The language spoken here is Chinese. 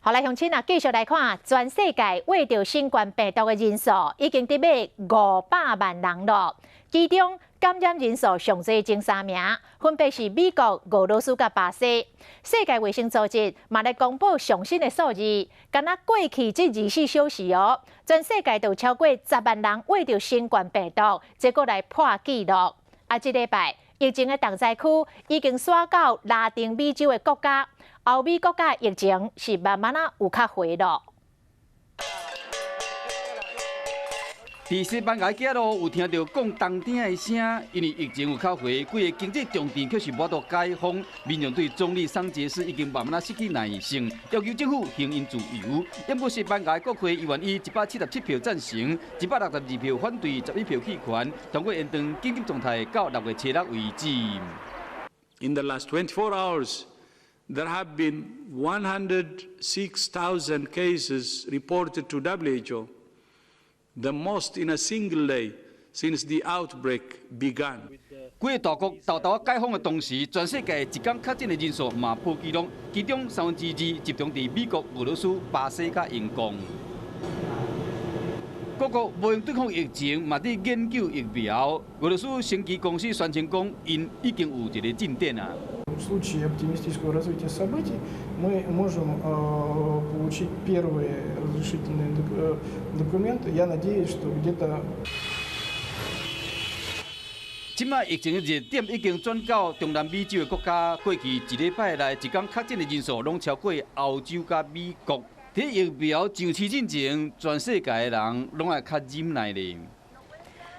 好，来乡亲啊，继续来看，全世界为着新冠病毒的人数已经达到500万人了。其中感染人数上济前3名，分别是美国、俄罗斯甲巴西。世界卫生组织嘛来公布上新的数字，敢若过去这24小时哦，全世界都超过10万人为着新冠病毒，结果来破纪录。啊，这礼拜疫情的重灾区已经刷到拉丁美洲的国家。欧美国家疫情是慢慢有较回落。伫西班牙街路有听到讲当天的声，因为疫情有较回，几个经济重镇却是无度解封，民众对总理桑杰斯已经慢慢失去耐性，要求政府行因自由。因过西班牙国会议员以177票赞成，162票反对，11票弃权，通过延长紧急状态到6月7日为止。In the last 24 hours. There have been 106,000 cases reported to WHO, the most in a single day since the outbreak began. 几个大国豆豆解封的同时，全世界一天确诊的人数嘛破纪录，其中2%集中伫美国、俄罗斯、巴西甲英国。各国无用对抗疫情，嘛伫研究疫苗。俄罗斯升级公司宣称讲，因已经有一个进展啊。В случае оптимистического развития событий мы можем получить первые разрешительные документы. Я надеюсь, что где-то. 即卖疫情的热点已经转到中南美洲的国家，过去1礼拜内一天确诊的人数拢超过欧洲甲美国。伫疫苗上市进前，全世界的人拢爱较忍耐咧。